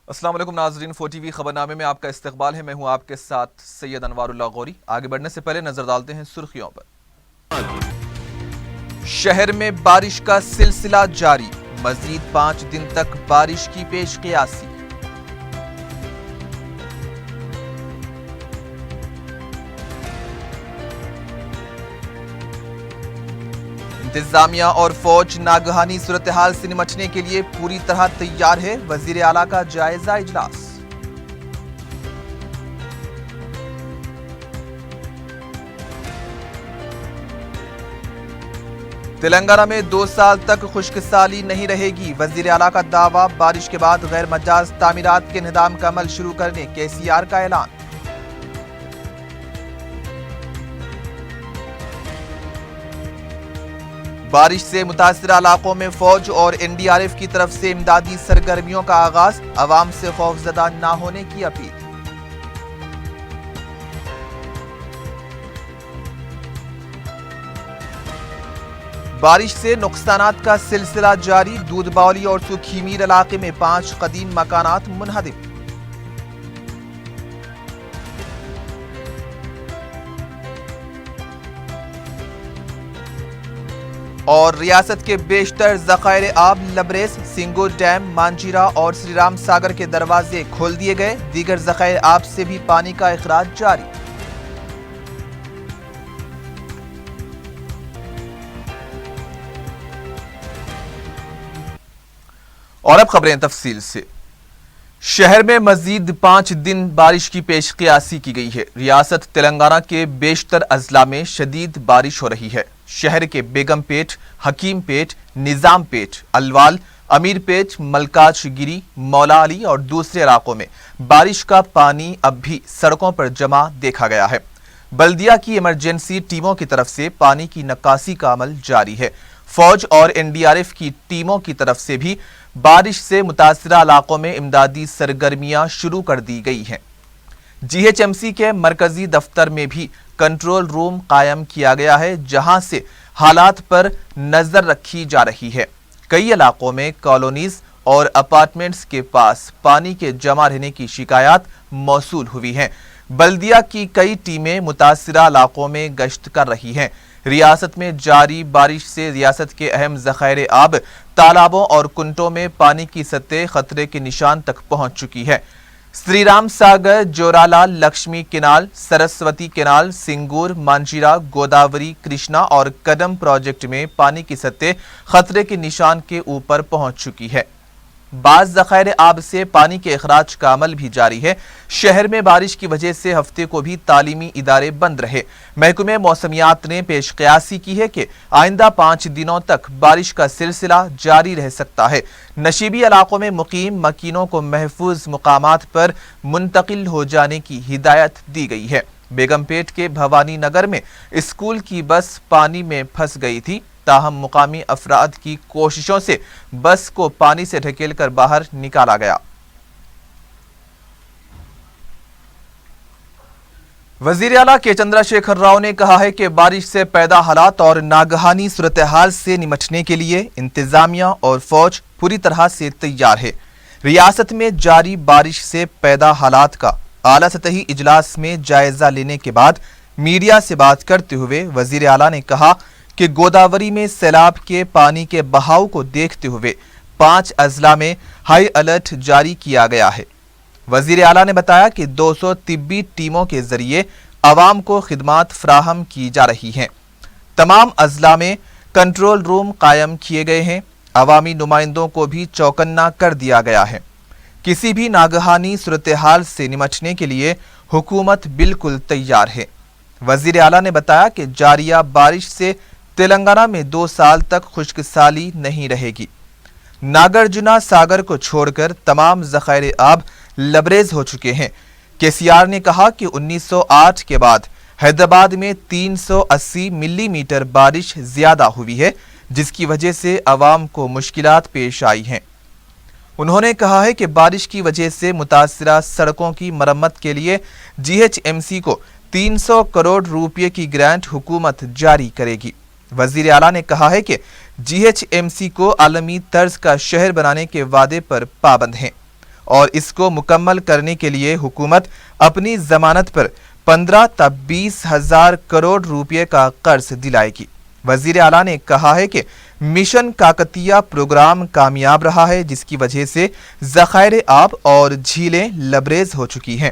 السلام علیکم ناظرین، 4TV خبرنامے میں آپ کا استقبال ہے۔ میں ہوں آپ کے ساتھ سید انوار اللہ غوری۔ آگے بڑھنے سے پہلے نظر ڈالتے ہیں سرخیوں پر۔ شہر میں بارش کا سلسلہ جاری، مزید 5 دن تک بارش کی پیش قیاسی۔ انتظامیہ اور فوج ناگہانی صورتحال سے نمٹنے کے لیے پوری طرح تیار ہے، وزیر اعلیٰ کا جائزہ اجلاس۔ تلنگانہ میں 2 سال تک خشک سالی نہیں رہے گی، وزیر اعلیٰ کا دعویٰ۔ بارش کے بعد غیر مجاز تعمیرات کے انہدام کا عمل شروع کرنے KCR کا اعلان۔ بارش سے متاثرہ علاقوں میں فوج اور NDRF کی طرف سے امدادی سرگرمیوں کا آغاز، عوام سے خوفزدہ نہ ہونے کی اپیل۔ بارش سے نقصانات کا سلسلہ جاری، دودھ باولی اور سکھی میر علاقے میں 5 قدیم مکانات منہدم۔ اور ریاست کے بیشتر ذخائر آب لبریز، سنگور ڈیم، مانجیرا اور سری رام ساگر کے دروازے کھول دیے گئے، دیگر ذخائر آب سے بھی پانی کا اخراج جاری۔ اور اب خبریں تفصیل سے۔ شہر میں مزید 5 دن بارش کی پیش قیاسی کی گئی ہے۔ ریاست تلنگانہ کے بیشتر اضلاع میں شدید بارش ہو رہی ہے۔ شہر کے بیگم پیٹ، حکیم پیٹ، نظام پیٹ، الوال، امیر پیٹ، ملکاج گیری، مولا علی اور دوسرے علاقوں میں بارش کا پانی اب بھی سڑکوں پر جمع دیکھا گیا ہے۔ بلدیہ کی ایمرجنسی ٹیموں کی طرف سے پانی کی نکاسی کا عمل جاری ہے۔ فوج اور NDRF کی ٹیموں کی طرف سے بھی بارش سے متاثرہ علاقوں میں امدادی سرگرمیاں شروع کر دی گئی ہیں۔ GHMC کے مرکزی دفتر میں بھی کنٹرول روم قائم کیا گیا ہے، جہاں سے حالات پر نظر رکھی جا رہی ہے۔ کئی علاقوں میں کالونیز اور اپارٹمنٹس کے پاس پانی کے جمع رہنے کی شکایات موصول ہوئی ہیں۔ بلدیہ کی کئی ٹیمیں متاثرہ علاقوں میں گشت کر رہی ہیں۔ ریاست میں جاری بارش سے ریاست کے اہم ذخائر آب، تالابوں اور کنٹوں میں پانی کی سطح خطرے کے نشان تک پہنچ چکی ہے۔ سری رام ساگر، جورالال، لکشمی کینال، سرسوتی کینال، سنگور، مانجیرا، گوداوری، کرشنا اور کدم پروجیکٹ میں پانی کی سطح خطرے کے نشان کے اوپر پہنچ چکی ہے۔ بعض ذخائر آب سے پانی کے اخراج کا عمل بھی جاری ہے۔ شہر میں بارش کی وجہ سے ہفتے کو بھی تعلیمی ادارے بند رہے۔ محکمہ موسمیات نے پیش قیاسی کی ہے کہ آئندہ 5 دنوں تک بارش کا سلسلہ جاری رہ سکتا ہے۔ نشیبی علاقوں میں مقیم مکینوں کو محفوظ مقامات پر منتقل ہو جانے کی ہدایت دی گئی ہے۔ بیگم پیٹ کے بھوانی نگر میں اسکول کی بس پانی میں پھنس گئی تھی، تاہم مقامی افراد کی کوششوں سے بس کو پانی سے ڈھکیل کر باہر نکالا گیا۔ وزیر اعلیٰ کے چندرا شیکھر راؤ نے کہا ہے کہ بارش سے پیدا حالات اور ناگہانی صورتحال سے نمٹنے کے لیے انتظامیہ اور فوج پوری طرح سے تیار ہے۔ ریاست میں جاری بارش سے پیدا حالات کا اعلیٰ سطحی اجلاس میں جائزہ لینے کے بعد میڈیا سے بات کرتے ہوئے وزیر اعلیٰ نے کہا کہ گوداوری میں سیلاب کے پانی کے بہاؤ کو دیکھتے ہوئے 5 اضلاع میں ہائی الرٹ جاری کیا گیا ہے۔ وزیر اعلیٰ نے بتایا کہ 200 طبی ٹیموں کے ذریعے عوام کو خدمات فراہم کی جا رہی ہیں۔ تمام اضلاع میں کنٹرول روم قائم کیے گئے ہیں۔ عوامی نمائندوں کو بھی چوکنا کر دیا گیا ہے۔ کسی بھی ناگہانی صورتحال سے نمٹنے کے لیے حکومت بالکل تیار ہے۔ وزیر اعلیٰ نے بتایا کہ جاریہ بارش سے تلنگانہ میں 2 سال تک خشک سالی نہیں رہے گی۔ ناگرجنا ساگر کو چھوڑ کر تمام ذخائر آب لبریز ہو چکے ہیں۔ KCR نے کہا کہ 1908 کے بعد حیدرآباد میں 380 ملی میٹر بارش زیادہ ہوئی ہے، جس کی وجہ سے عوام کو مشکلات پیش آئی ہیں۔ انہوں نے کہا ہے کہ بارش کی وجہ سے متاثرہ سڑکوں کی مرمت کے لیے GHMC کو 300 کروڑ روپے کی گرانٹ حکومت جاری کرے گی۔ وزیر اعلیٰ نے کہا ہے کہ GHMC کو عالمی طرز کا شہر بنانے کے وعدے پر پابند ہیں۔ اور اس کو مکمل کرنے کے لیے حکومت اپنی ضمانت پر 15 تا 20 ہزار کروڑ روپے کا قرض دلائے گی۔ وزیر اعلیٰ نے کہا ہے کہ مشن کاکتیہ پروگرام کامیاب رہا ہے، جس کی وجہ سے ذخائر آب اور جھیلیں لبریز ہو چکی ہیں۔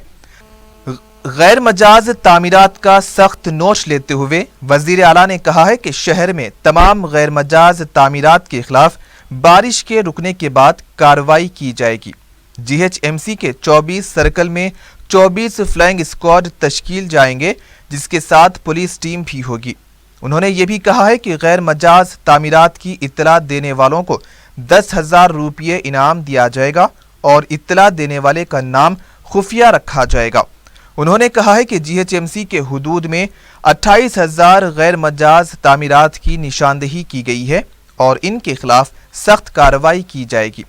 غیر مجاز تعمیرات کا سخت نوچ لیتے ہوئے وزیر اعلیٰ نے کہا ہے کہ شہر میں تمام غیر مجاز تعمیرات کے خلاف بارش کے رکنے کے بعد کارروائی کی جائے گی۔ جی ایچ ایم سی کے 24 سرکل میں 24 فلائنگ اسکواڈ تشکیل جائیں گے، جس کے ساتھ پولیس ٹیم بھی ہوگی۔ انہوں نے یہ بھی کہا ہے کہ غیر مجاز تعمیرات کی اطلاع دینے والوں کو 10,000 روپے انعام دیا جائے گا اور اطلاع دینے والے کا نام خفیہ رکھا جائے گا۔ انہوں نے کہا ہے کہ جی ایچ ایم سی کے حدود میں 28,000 غیر مجاز تعمیرات کی نشاندہی کی گئی ہے اور ان کے خلاف سخت کارروائی کی جائے گی۔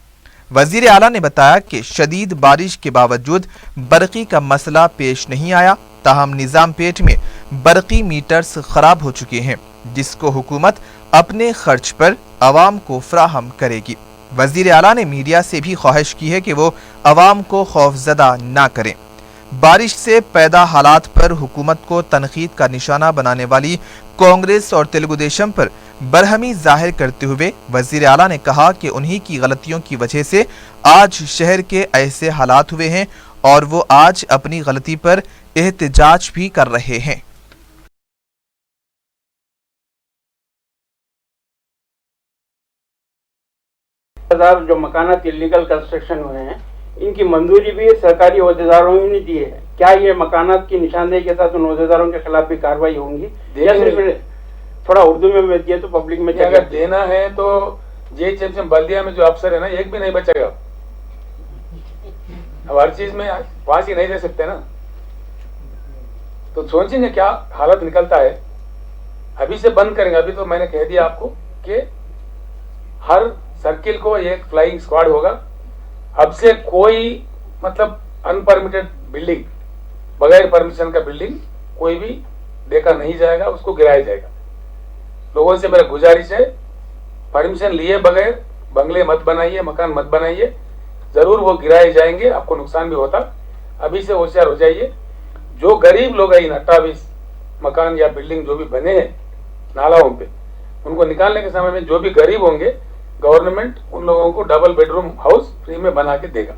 وزیر اعلیٰ نے بتایا کہ شدید بارش کے باوجود برقی کا مسئلہ پیش نہیں آیا، تاہم نظام پیٹ میں برقی میٹرز خراب ہو چکے ہیں، جس کو حکومت اپنے خرچ پر عوام کو فراہم کرے گی۔ وزیر اعلیٰ نے میڈیا سے بھی خواہش کی ہے کہ وہ عوام کو خوفزدہ نہ کریں۔ بارش سے پیدا حالات پر حکومت کو تنقید کا نشانہ بنانے والی کانگریس اور تلگو دیشم پر برہمی ظاہر کرتے ہوئے وزیر اعلیٰ نے کہا کہ انہی کی غلطیوں کی وجہ سے آج شہر کے ایسے حالات ہوئے ہیں اور وہ آج اپنی غلطی پر احتجاج بھی کر رہے ہیں۔ جو مکانات اللیگل کنسٹرکشن ہوئے ہیں ان کی منظوری بھی سرکاری عہدیداروں نے دی ہے، کیا یہ مکانات کی نشاندہی کے ساتھ ان عہدیداروں کے خلاف بھی کارروائی ہوں گی؟ یا صرف تھوڑا اردو میں دیا تو پبلک میں اگر دینا ہے تو جی ایچ ایم سی بلدیہ میں جو افسر ہے نا ایک بھی نہیں بچے گا۔ اب ہر چیز میں پاس ہی نہیں دے سکتے نا، تو سوچیں گے کیا حالت نکلتا ہے۔ ابھی سے بند کریں گے، ابھی تو میں نے کہہ دیا آپ کو کہ ہر سرکل کو ایک فلائنگ اسکواڈ ہوگا۔ اب سے کوئی مطلب ان پرمیٹڈ بلڈنگ، بغیر پرمیشن کا بلڈنگ کوئی بھی دیکھا نہیں جائے گا، اس کو گرایا جائے گا۔ لوگوں سے میرا گزارش ہے، پرمیشن لیے بغیر بنگلے مت بنائیے، مکان مت بنائیے، ضرور وہ گرائے جائیں گے، آپ کو نقصان بھی ہوتا۔ ابھی سے ہوشیار ہو جائیے۔ جو غریب لوگ ہیں ان 28 مکان یا بلڈنگ جو بھی بنے ہیں نالاؤں پہ، ان کو نکالنے کے سمے میں جو بھی غریب ہوں گے گورنمنٹ ان لوگوں کو double bed room house free میں بنا کے دے گا۔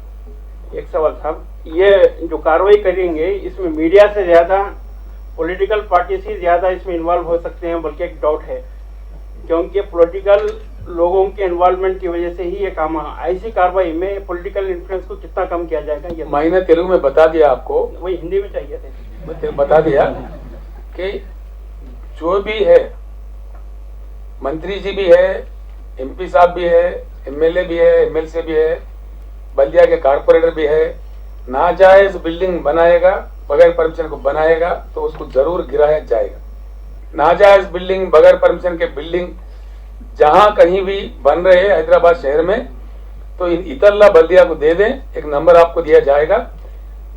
ایک سوال صاحب، یہ جو کارروائی کریں گے اس میں میڈیا سے زیادہ پولیٹیکل پارٹی سے زیادہ اس میں انوالو ہو سکتے ہیں، بلکہ ایک ڈاؤٹ ہے کیونکہ پولیٹیکل لوگوں کے انوالومنٹ کی وجہ سے ہی یہ کام ہے۔ ایسی کارروائی میں پولیٹیکل انفلوئنس کو کتنا کم کیا جائے گا؟ یہ میں نے تیلگو میں بتا دیا آپ کو، وہی ہندی میں چاہیے تھے، میں بتا دیا کہ جو بھی ہے منتری جی بھی ہے، ایم پی صاحب بھی ہے، ایم ایل اے بھی ہے، ایم ایل سی بھی ہے، بلدیہ کے کارپوریٹر بھی ہے، ناجائز بلڈنگ بنائے گا، بغیر پرمیشن کو بنائے گا تو اس کو ضرور گرایا جائے گا۔ ناجائز بلڈنگ، بغیر پرمیشن کے بلڈنگ جہاں کہیں بھی بن رہے ہیں حیدرآباد شہر میں تو ان اطلاع بلدیہ کو دے دیں، ایک نمبر آپ کو دیا جائے گا۔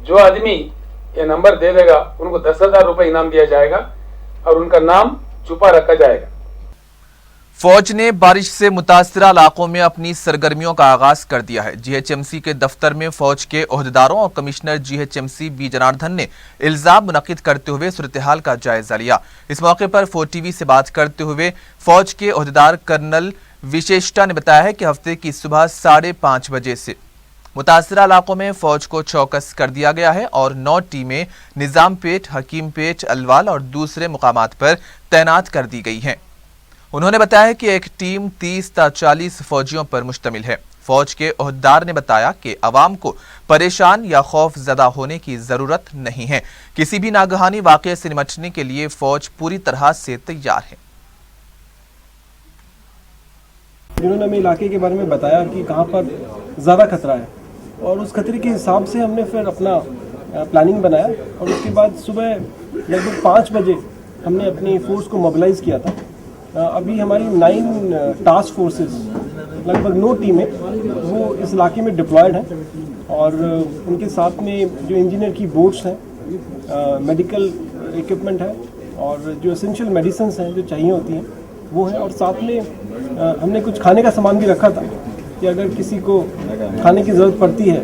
جو آدمی یہ نمبر دے دے گا ان کو 10,000 روپے انعام دیا جائے گا اور ان کا نام چھپا رکھا جائے گا۔ فوج نے بارش سے متاثرہ علاقوں میں اپنی سرگرمیوں کا آغاز کر دیا ہے۔ جی ایچ ایم سی کے دفتر میں فوج کے عہدیداروں اور commissioner G H M C B Janardhan نے الزام منعقد کرتے ہوئے صورتحال کا جائزہ لیا۔ اس موقع پر فوج ٹی وی سے بات کرتے ہوئے فوج کے عہدیدار کرنل وشیشٹا نے بتایا ہے کہ ہفتے کی صبح 5:30 بجے سے متاثرہ علاقوں میں فوج کو چوکس کر دیا گیا ہے اور 9 ٹیمیں نظام پیٹ، حکیم پیٹ، الوال اور دوسرے مقامات پر تعینات کر دی گئی ہیں۔ انہوں نے بتایا کہ ایک ٹیم 30 تا 40 فوجیوں پر مشتمل ہے۔ فوج کے عہدیدار نے بتایا کہ عوام کو پریشان یا خوف زدہ ہونے کی ضرورت نہیں ہے۔ کسی بھی ناگہانی واقعے سے نمٹنے کے لیے فوج پوری طرح سے تیار ہے۔ انہوں نے ہمیں علاقے کے بارے میں بتایا کہ کہاں پر زیادہ خطرہ ہے اور اس خطرے کے حساب سے ہم نے پھر اپنا پلاننگ بنایا اور اس کے بعد صبح لگ بھگ 5 بجے ہم نے اپنی فورس کو موبلائز کیا تھا۔ ابھی ہماری 9 ٹاسک فورسز لگ بھگ 9 ٹیمیں وہ اس علاقے میں ڈپلائڈ ہیں اور ان کے ساتھ میں جو انجینئر کی بوٹس ہیں، میڈیکل ایکوپمنٹ ہے اور جو اسینشیل میڈیسنس ہیں جو چاہیے ہوتی ہیں وہ ہیں، اور ساتھ میں ہم نے کچھ کھانے کا سامان بھی رکھا تھا کہ اگر کسی کو کھانے کی ضرورت پڑتی ہے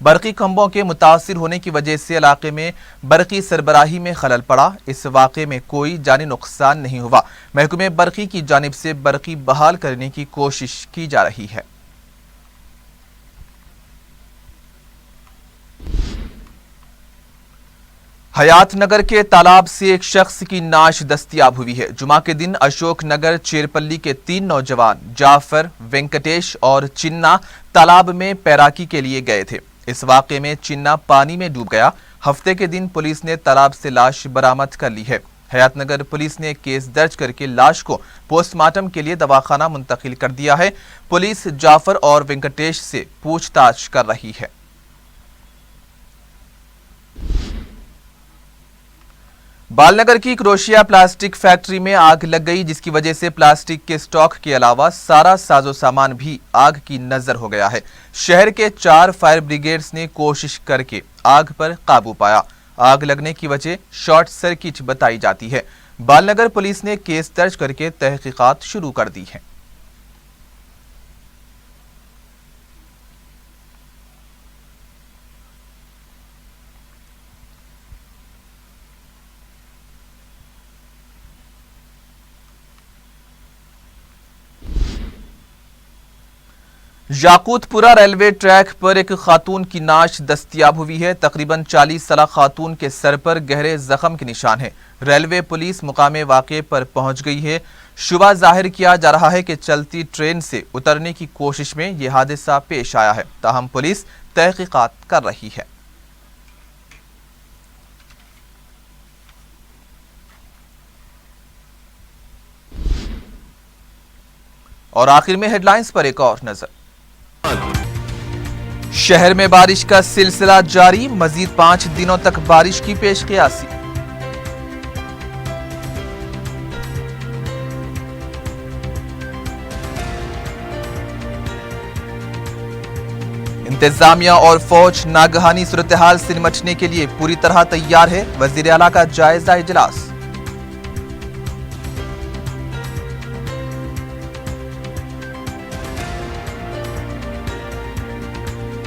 برقی کھمبوں کے متاثر ہونے کی وجہ سے علاقے میں برقی سربراہی میں خلل پڑا۔ اس واقعے میں کوئی جانی نقصان نہیں ہوا۔ محکمہ برقی کی جانب سے برقی بحال کرنے کی کوشش کی جا رہی ہے۔ حیات نگر کے تالاب سے ایک شخص کی نعش دستیاب ہوئی ہے۔ جمعہ کے دن اشوک نگر چیرپلی کے 3 نوجوان جعفر، وینکٹیش اور چنا تالاب میں پیراکی کے لیے گئے تھے۔ اس واقعے میں چنا پانی میں ڈوب گیا۔ ہفتے کے دن پولیس نے تالاب سے لاش برآمد کر لی ہے۔ حیات نگر پولیس نے کیس درج کر کے لاش کو پوسٹ مارٹم کے لیے دواخانہ منتقل کر دیا ہے۔ پولیس جعفر اور وینکٹیش سے پوچھ تاچھ کر رہی ہے۔ بال نگر کی کروشیا پلاسٹک فیکٹری میں آگ لگ گئی، جس کی وجہ سے پلاسٹک کے سٹاک کے علاوہ سارا ساز و سامان بھی آگ کی نظر ہو گیا ہے۔ شہر کے 4 فائر بریگیڈز نے کوشش کر کے آگ پر قابو پایا۔ آگ لگنے کی وجہ شارٹ سرکٹ بتائی جاتی ہے۔ بال نگر پولیس نے کیس درج کر کے تحقیقات شروع کر دی ہیں۔ یاقوت پورہ ریلوے ٹریک پر ایک خاتون کی نعش دستیاب ہوئی ہے۔ تقریباً 40 سالہ خاتون کے سر پر گہرے زخم کے نشان ہیں۔ ریلوے پولیس مقام واقعے پر پہنچ گئی ہے۔ شبہ ظاہر کیا جا رہا ہے کہ چلتی ٹرین سے اترنے کی کوشش میں یہ حادثہ پیش آیا ہے، تاہم پولیس تحقیقات کر رہی ہے۔ اور آخر میں ہیڈ لائنز پر ایک اور نظر۔ شہر میں بارش کا سلسلہ جاری، مزید 5 دنوں تک بارش کی پیش قیاسی۔ انتظامیہ اور فوج ناگہانی صورتحال سے نمٹنے کے لیے پوری طرح تیار ہے، وزیر اعلیٰ کا جائزہ اجلاس۔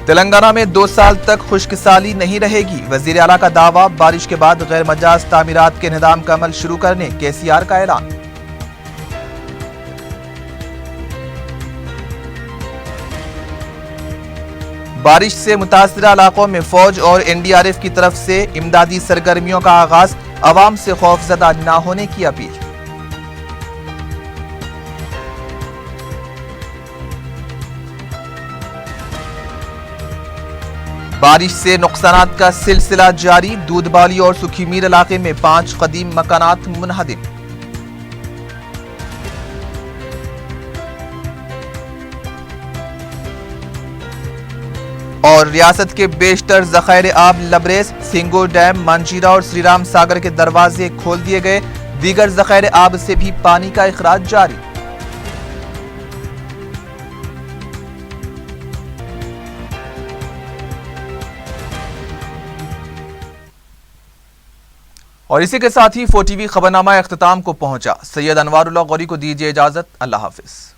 تلنگانہ میں 2 سال تک خشک سالی نہیں رہے گی، وزیر اعلیٰ کا دعویٰ۔ بارش کے بعد غیر مجاز تعمیرات کے انہدام کا عمل شروع کرنے KCR کا اعلان۔ بارش سے متاثرہ علاقوں میں فوج اور NDRF کی طرف سے امدادی سرگرمیوں کا آغاز، عوام سے خوفزدہ نہ ہونے کی اپیل۔ بارش سے نقصانات کا سلسلہ جاری، دودھ بالی اور سکھی میر علاقے میں 5 قدیم مکانات منہدم۔ اور ریاست کے بیشتر ذخائر آب لبریز، سنگو ڈیم، منجیرا اور سری رام ساگر کے دروازے کھول دیے گئے، دیگر ذخائر آب سے بھی پانی کا اخراج جاری۔ اور اسی کے ساتھ ہی 4 TV خبرنامہ اختتام کو پہنچا۔ سید انوار اللہ غوری کو دیجیے اجازت۔ اللہ حافظ۔